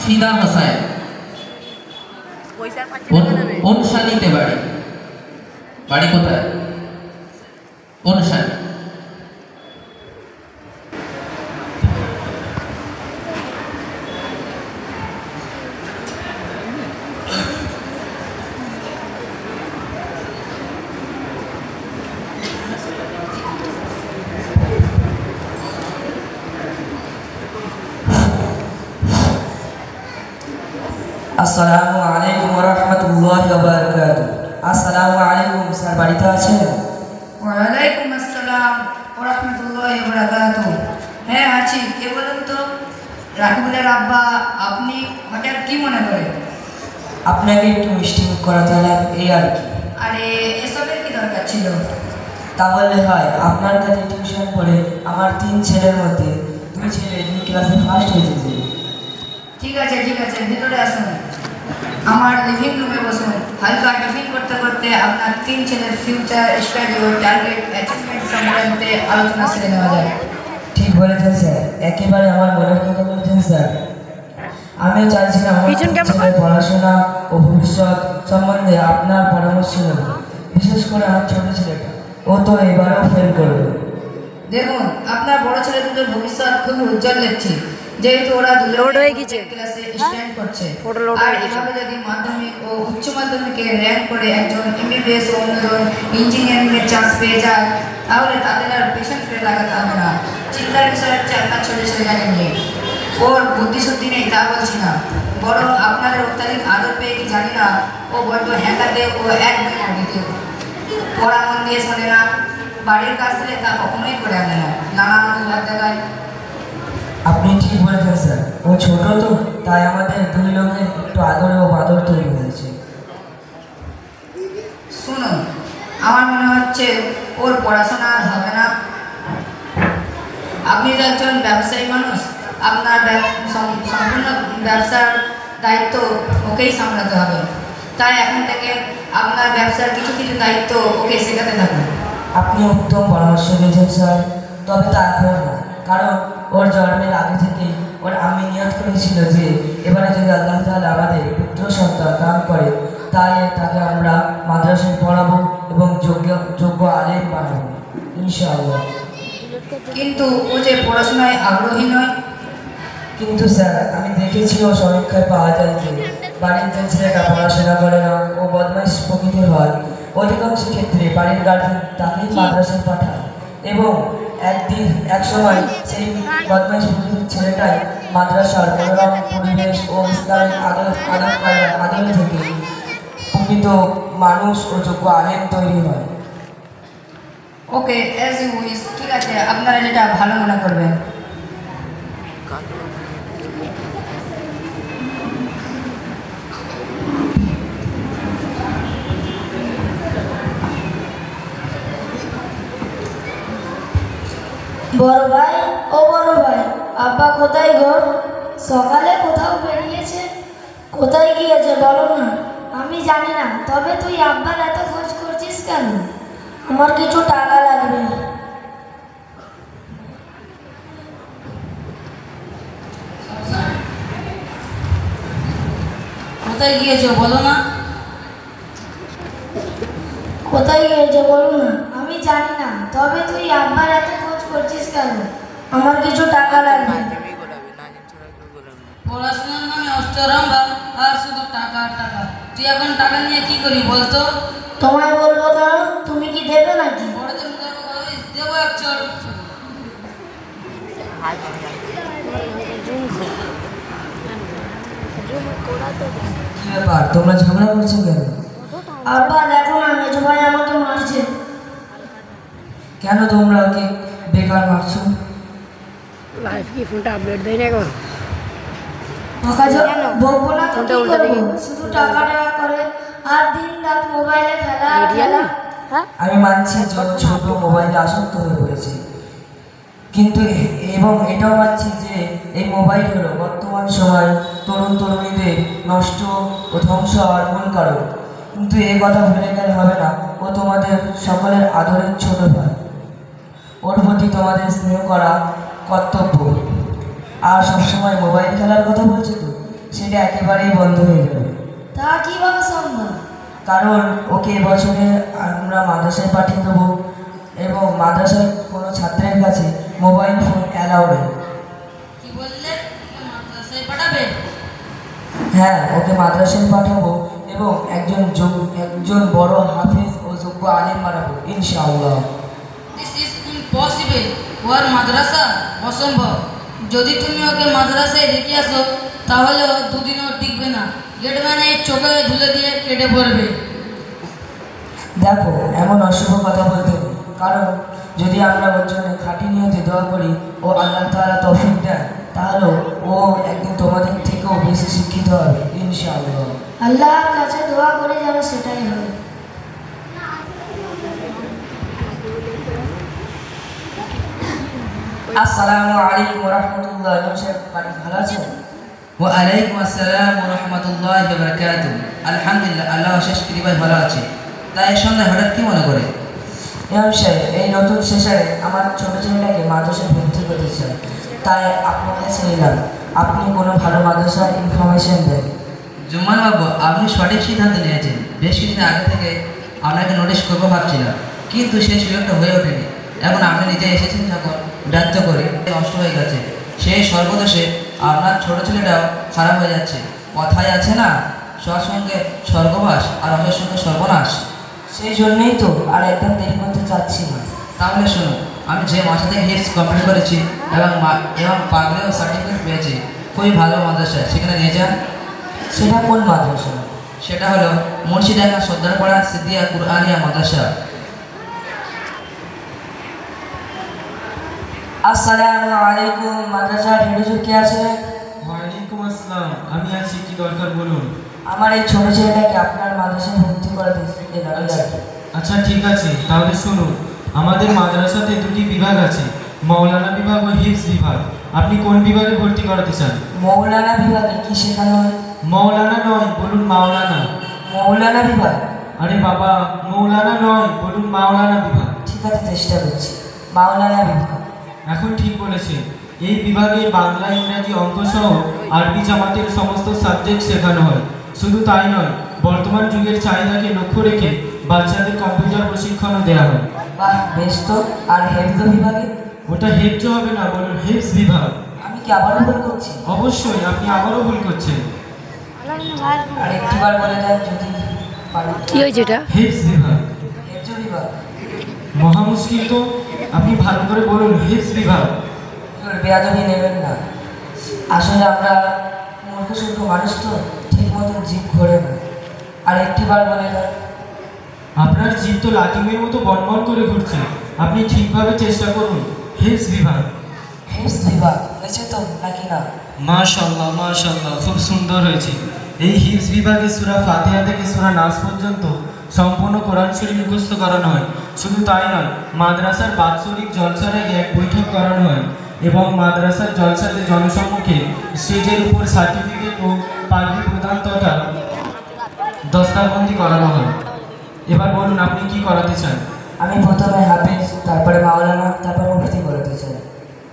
ফিদা হোসাইন অনুসারীতে বাড়ি। বাড়ি কোথায়? অনুসারী। আসসালামু আলাইকুম ওয়া রাহমাতুল্লাহি ওয়া বারাকাতুহু। আসসালামু আলাইকুম, স্যার বাড়িতে আছেন? ওয়া আলাইকুম আসসালাম ওয়া রাহমাতুল্লাহি ওয়া বারাকাতুহু। হ্যাঁ আছি। কে বলুন তো? রাকিবুলের আব্বা। আপনি হঠাৎ কি মনে করেন? আপনাকে একটু মিষ্টি মুখ করাতে এলাম, এই আর কি। আরে এসবের কি দরকার ছিল? তাহলে হয় আপনার কাছে টিউশন পড়ে আমার 3 ছেলের মধ্যে 2 ছেলে 2 ক্লাসে ফার্স্ট হয়েছে। ঠিক আছে ভিতরে আসুন। আমার লিভিং রুমে বসুন। হালকা টিফিন করতে করতে আপনার 3 ছেলের ফিউচার স্টাডি ও টার্গেট অ্যাচিভমেন্ট সংক্রান্তে আলোচনা সেরে নেওয়া যায়। ঠিক বলেছেন স্যার, একেবারে আমার মনের কথা বলেছেন স্যার। আমিও চাইছিলাম আমার ছেলের পড়াশোনা ও ভবিষ্যৎ সম্বন্ধে আপনার পরামর্শ নেব। বিশেষ করে আমার ছোট ছেলেটা, ও তো এবারেও ফেল করবে। দেখুন, আপনার বড় ছেলে দুটোর ভবিষ্যৎ খুবই উজ্জ্বল দেখছি, যেহেতু ওরা দুজনে ক্লাসে স্ট্যান্ড করছে। আর এভাবে যদি মাধ্যমিক ও উচ্চ মাধ্যমিকে র্যাঙ্ক করে একজন এমবিবিএস ও অন্যজন ইঞ্জিনিয়ারিং এর চান্স পেয়ে যায়, তাহলে তাদের আর পেশেন্ট ফেলে লাগাতে হবে না। চিন্তার বিষয় হচ্ছে আপনার ছোট ছেলেটাকে নিয়ে। ওর বুদ্ধিশুদ্ধি নেই তা বলছি না, বরং আপনাদের অত্যাধিক আদর পেয়ে কি জানি না, ও বড্ড হ্যাঁকাতে ও একদমই অদ্বিতীয়। পড়া মন দিয়ে শোনে না, বাড়ির কাজ দিলে তা কখনোই করে আনে না, নানা লাভ দেখায়। আপনি ঠিক বলেছেন স্যার, ও ছোট তো, তাই আমাদের 2 লোকের একটু আদর ও বাদর তৈরি হয়েছে। শুনুন, আমার মনে হচ্ছে ওর পড়াশোনা আর হবে না। আপনি তো একজন ব্যবসায়ী মানুষ, আপনার সম্পূর্ণ ব্যবসার দায়িত্ব ওকেই সামলাতে হবে। তাই এখন থেকে আপনার ব্যবসার কিছু কিছু দায়িত্ব ওকে শেখাতে থাকুন। আপনি উত্তম পরামর্শ দিয়েছেন স্যার, তবে তা এখন না, কারণ ওর জন্মের আগে থেকেই ওর আম্মি নিয়ত করেছিল যে এবারে যদি আল্লাহ তাআলা আমাদের পুত্র সন্তান দান করে, তাহলে তাকে আমরা মাদ্রাসায় পড়াবো এবং যোগ্য আলেম বানাবো ইনশাআল্লাহ। কিন্তু ও যে পড়াশোনায় আগ্রহী নয়। কিন্তু স্যার, আমি দেখেছি ও সমীক্ষায় পাওয়া যায় যে বাড়ির যে ছেলেটা পড়াশোনা করে না ও বদমাইশ প্রকৃতির হয়, অধিকাংশ ক্ষেত্রে বাড়ির গার্জেন তাকেই মাদ্রাসায় পাঠায় এবং এক সময় সেই বদমাইশ প্রকৃতির ছেলেটাই মাদ্রাসার মনোরম পরিবেশ ও ইসলামিক আদলে থেকে প্রকৃত মানুষ ও যোগ্য আলেম তৈরি হয়। ওকে, অ্যাজ ইউ উইশ। ঠিক আছে, আপনারা যেটা ভালো মনে করবেন। বড় ভাই, ও বড় ভাই, আব্বা কোথায় গো? সকালে কোথাও বেরিয়েছে। কোথায় গিয়েছে বলো না? আমি জানি না, তবে তুই আব্বার এত খোঁজ করছিস কেন? আমার কিছু টাকা লাগবে। কোথায় গিয়েছো বলো না? কোথায় গিয়েছে বলো না? আমি জানি না, তবে তুই আব্বার এত খোঁজ করছিস কেন? আমার কিছু টাকা লাগবে। পড়াশোনার নামে অষ্টরম্ভা আর শুধু টাকা আর টাকা। তুই এখন টাকা নিয়ে কি করি বলতো? তোমায় বলবো কেন? তুমি কি দেবে নাকি? বড়দের মুখের কথা দেবো এক চড়। কি ব্যাপার, তোমরা ঝগড়া করছো কেন? আব্বা দেখো না, মেজো ভাই আমাকে মারছে। কেন তোমরা ওকে বেকার মারছো? লাইফ কি ফোনটা আপডেট দেয় না এখন? বকবো না তো কি করবো? শুধু টাকা টাকা করে আর দিন রাত মোবাইলে খেলা। আমি মানছি যে ও ছোট মোবাইলে আসক্ত হয়ে পড়েছে, কিন্তু এবং এটাও মানছি যে এই মোবাইল হলো বর্তমান সময় তরুণ তরুণীদের নষ্ট ও ধ্বংস হওয়ার মূল কারণ। কিন্তু এই কথা ভুলে গেলে হবে না, ও তোমাদের সকলের আদরের ছোট ভাই। ওর প্রতি তোমাদের স্নেহ করা কর্তব্য। আর সবসময় মোবাইল খেলার কথা বলছো তো, সেটা একেবারেই বন্ধ হয়ে যাবে। তা কিভাবে সম্ভব? কারণ ওকে এবছরে আমরা মাদ্রাসায় পাঠিয়ে দেবো এবং মাদ্রাসার কোনো ছাত্রের কাছে মোবাইল ফোন অ্যালাউ নেই। কি বললে? মাদ্রাসায় পাঠাবে? হ্যাঁ, ওকে মাদ্রাসায় পাঠাবো এবং একজন বড় হাফেজ ও যোগ্য আলিম বানাবো ইনশাআল্লাহ। This is impossible. ওর মাদ্রাসা অসম্ভব। যদি তুমি ওকে মাদ্রাসায় রেখে আসো তাহলে ও দুদিনও টিকবে না। গেটম্যানের চোখে ধুলে দিয়ে কেটে পড়বে। দেখো, এমন অশুভ কথা বলতে নেই, কারণ যদি আমরা ওর জন্য খাঁটি নিয়তে দোয়া করি ও আল্লাহ তাআলা তৌফিক দেন, তাহলে ও একদিন তোমাদের থেকেও বেশি শিক্ষিত হবে ইনশাআল্লাহ। আল্লাহর কাছে দোয়া করে যেন সেটাই হয়। আসসালামু আলাইকুম ওয়া রাহমাতুল্লাহ। বাড়ি ভালো আছেন? ওয়ালাইকুম আসসালাম ওয়া রাহমাতুল্লাহি ওয়া বারাকাতুহু। আলহামদুলিল্লাহ, আল্লাহ অশেষ কৃপায় ভালো আছি। তাই এই সন্ধ্যায় হঠাৎ কি মনে করে? ইমাম সাহেব, এই নতুন সেশনে আমার ছোট ছেলেটাকে মাদ্রাসায় ভর্তি করতে চাই, তাই আপনার কাছে এলাম। আপনি কোনো ভালো মাদ্রাসার ইনফরমেশন দেন। জুম্মান বাবু, আপনি সঠিক সিদ্ধান্ত নিয়েছেন। বেশ কিছুদিন আগে থেকে আপনাকে নোটিশ করবো ভাবছিলাম, কিন্তু সেই সুযোগটা হয়ে ওঠেনি। এখন আপনি নিজে এসেছেন যখন দায়িত্ব করে নষ্ট হয়ে গেছে। সেই সর্বদোষে আপনার ছোট ছেলেটাও খারাপ হয়ে যাচ্ছে। কথাই আছে না, সৎসঙ্গে স্বর্গবাস আর অসৎসঙ্গে সর্বনাশ। সেই জন্যই তো আর একদম দেরি করতে চাচ্ছি না। তাহলে শুনুন, আমি যে মাসে থেকে হিপস কমপ্লিট করেছি এবং পাগলেও সার্টিফিকেট পেয়েছি খুবই ভালো মাদ্রাসায়, সেখানে নিয়ে যান। সেটা কোন মাদ্রাসা? সেটা হলো মুন্সিডাঙ্গা সর্দারপাড়া সিদ্দিয়া কুরআনিয়া মাদ্রাসা। আসসালামু আলাইকুম। মাদ্রাসার হেড হুজুর কে আছে? ওয়ালাইকুম আসসালাম, আমি আছি। কি দরকার বলুন। আমার এই ছোট ছেলেটাকে আপনার মাদ্রাসায় ভর্তি করাতে এলাম আর কি। আচ্ছা ঠিক আছে, তাহলে শুনুন। আমাদের মাদ্রাসাতে দুটি বিভাগ আছে, মৌলানা বিভাগ ও হিফজ বিভাগ। আপনি কোন বিভাগে ভর্তি করাতে চান? মৌলানা বিভাগে কি শেখানো হয়? মৌলানা নয়, বলুন মাওলানা। মৌলানা বিভাগ? আরে বাবা, মৌলানা নয়, বলুন মাওলানা বিভাগ। ঠিক আছে, চেষ্টা করছি। মাওলানা বিভাগ। এখন ঠিক বলেছেন। এই বিভাগে বাংলা, ইংরাজি, অঙ্ক সহ আরবি জামাতের সমস্ত সাবজেক্ট শেখানো হয়। শুধু তাই নয়, বর্তমান যুগের চাহিদাকে লক্ষ্য রেখে বাচ্চাদের কম্পিউটার প্রশিক্ষণও দেওয়া হয়। বাহ, বেশ তো। আর হেফজ বিভাগে? ওটা হেফজ হবে না, বলুন হিফজ বিভাগ। আমি কি আবারও ভুল করছি? অবশ্যই, আপনি আবারও ভুল করছেন। আর একটিবার বলে দেন যদি পারি। কি হয়েছে এটা? হিফজ বিভাগ। হেফজ বিভাগ? মহা মুশকিল তো, আপনি ভালো করে বলুন হিফজ বিভাগ। বেয়াদবি নেবেন না, আসলে আমরা মূর্খ সূর্খ মানুষ তো, ঠিক মতন জিভ ঘোরে না। আর একটিবার বলে দেন। আপনার জিভ তো লাটিমের মতো বনবন করে ঘুরছে। আপনি ঠিকভাবে চেষ্টা করুন। হিফজ বিভাগ। হেফজ বিভাগ হয়েছে তো নাকি না? মাশাআল্লাহ মাশাআল্লাহ, খুব সুন্দর হয়েছে। এই হিফজ বিভাগে সূরা ফাতিহা থেকে সূরা নাস পর্যন্ত সম্পূর্ণ কোরআন শরীফ মুখস্থ করানো হয়। শুধু তাই নয়, মাদ্রাসার বাৎসরিক জলসার আগে এক বৈঠক করানো হয় এবং মাদ্রাসার জলসাতে জনসম্মুখে স্টেজের উপর সার্টিফিকেট ও পাগড়ি প্রদান তথা দস্তারবন্দি করানো হয়। এবার বলুন, আপনি কি করাতে চান? আমি প্রথমে হাফেজ, তারপরে মাওলানা, তারপর মুফতি করতে চাই।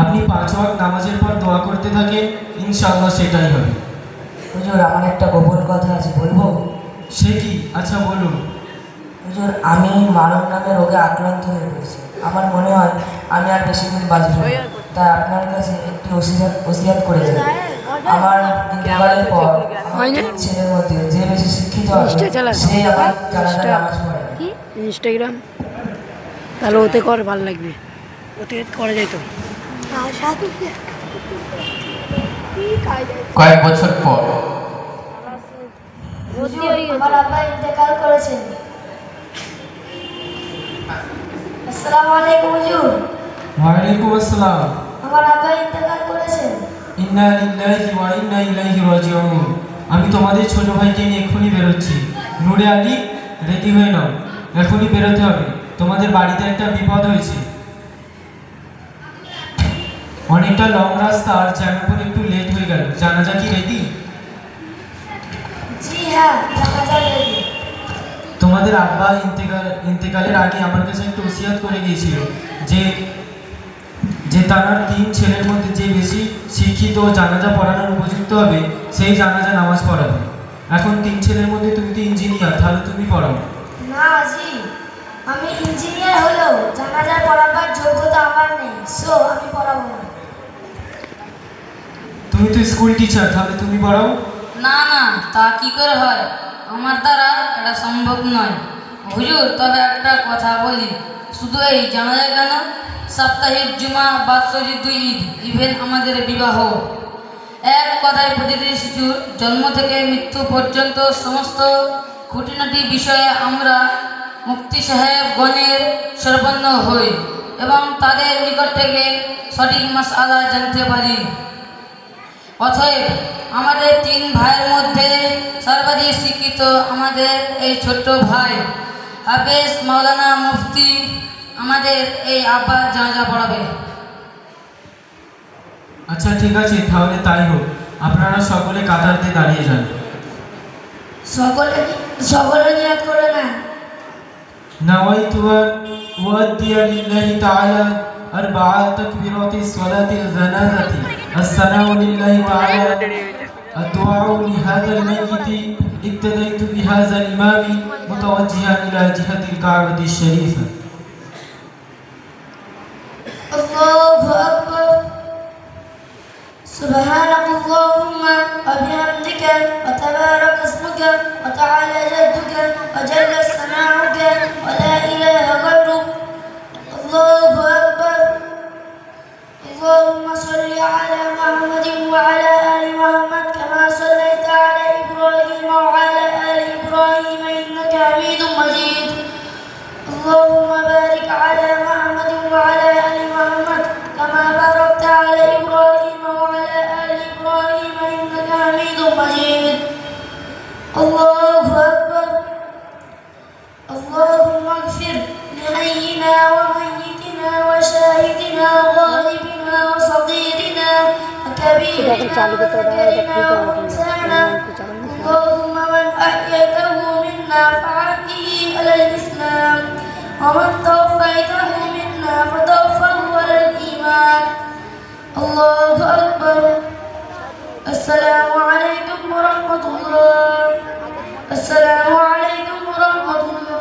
আপনি 5 ওয়াক্ত নামাজের পর দোয়া করতে থাকেন, ইনশাআল্লাহ সেটাই হবে। হুজুর, আমার একটা গোপন কথা আছে, বলবো? সে কি? আচ্ছা বলুন। হুজুর, আমি মানব নামে রোগে আক্রান্ত হয়ে পড়েছি। আমার মনে হয় আমি আর বেশি দিন বাঁচব না। তাই আপনার কাছে একটি ওসিয়াত করে যাই। আমার ইন্তেকালের পর আমার 3 ছেলের মধ্যে যে বেশি শিক্ষিত হবে সেই আমার জানাজার নামাজ পড়ে। কি ইনস্টাগ্রাম? তাহলে ওতে কর, ভালো লাগবে। ওতে করা যায় তো। কয়েক বছর পর আমার আব্বা ইন্তেকাল করেছেন। আসসালামু আলাইকুম হুজুর। ওয়ালাইকুম আসসালাম। আমার আব্বা ইন্তেকাল করেছেন। ইন্না লিল্লাহি ওয়া ইন্না ইলাইহি রাজিউন। আমি তোমাদের ছোট ভাইকে নিয়ে এক্ষুনি বেরোচ্ছি। নূরে আলী, রেডি হয়ে নাও, এখনই বেরোতে হবে। তোমাদের বাড়িতে একটা বিপদ হয়েছে। অনেকটা লং রাস্তা আর জ্যামের পর একটু লেট হয়ে গেল। জানাজা কি রেডি? জি হ্যাঁ, জানাজা রেডি। তোমাদের আব্বা ইন্তেকালের আগে আমার কাছে একটু ওসিয়াত করে গিয়েছিল যে যে তার 3 ছেলের মধ্যে যে বেশি শিক্ষিত ও জানাজা পড়ানোর উপযুক্ত হবে সেই জানাজা নামাজ পড়াবে। এখন 3 ছেলের মধ্যে তুমি তো ইঞ্জিনিয়ার, তাহলে তুমি পড়াও। না জি, আমি ইঞ্জিনিয়ার হলেও জানাজা পড়াবার যোগ্যতা আমার নেই, সো আমি পড়াবো না। তুমি তো স্কুল টিচার, তাহলে তুমি পড়াও। না না, তা কি করে হয়, আমার দ্বারা এটা সম্ভব নয়। হুজুর, তবে একটা কথা বলি, শুধু এই জানাজা কেন, সাপ্তাহিক জুমা, বাৎসরিক 2 ঈদ, ইভেন আমাদের বিবাহ, এক কথায় প্রতিটি শিশুর জন্ম থেকে মৃত্যু পর্যন্ত সমস্ত খুঁটিনাটি বিষয়ে আমরা মুফতি সাহেবগণের সর্বন্ন হই এবং তাদের নিকট থেকে সঠিক মাসআলা জানতে পারি। অতএব আমাদের 3 ভাইয়ের মধ্যে সর্বাধিক শিক্ষিত আমাদের এই ছোট্ট ভাই হাফেজ মাওলানা মুফতি আমাদের এই আব্বার জানাজা পড়াবে। আচ্ছা ঠিক আছে, তাহলে তাই হোক। আপনারা সকলে কাতার দিয়ে দাঁড়িয়ে যান। সকলে নিয়াত করে নেন। নাওয়াইতু ওয়াদিয়া লিল্লাহি তাআলা 4 তাকবীরাতি সালাতিল জানাজাতি, আসসালামু লিল্লাহি তাআলা, الدعاء لهذا الميت، ابتديت بهذا الإمام متوجها إلى جهة الكعبة الشريفة. الله أكبر. سبحانك اللهم وبحمدك وتبارك اسمك وتعالى جدك وجل ثناؤك ولا إله غيرك. الله أكبر. اللهم صل على محمد وعلى آل محمد كما صليت على إبراهيم وعلى آل إبراهيم إنك حميد مجيد. اللهم بارك على محمد وعلى آل محمد كما باركت على إبراهيم وعلى آل إبراهيم إنك حميد مجيد. الله أكبر. اللهم اغفر لحينا وميتنا وشاهدنا وغائبنا وصغيرنا وكبيرنا وذكرنا وأنثانا. اللهم من أحييته منا فأحيه على الإسلام، ومن توفيته منا فتوفه على الإيمان. الله أكبر. السلام عليكم ورحمة الله. السلام عليكم ورحمة الله.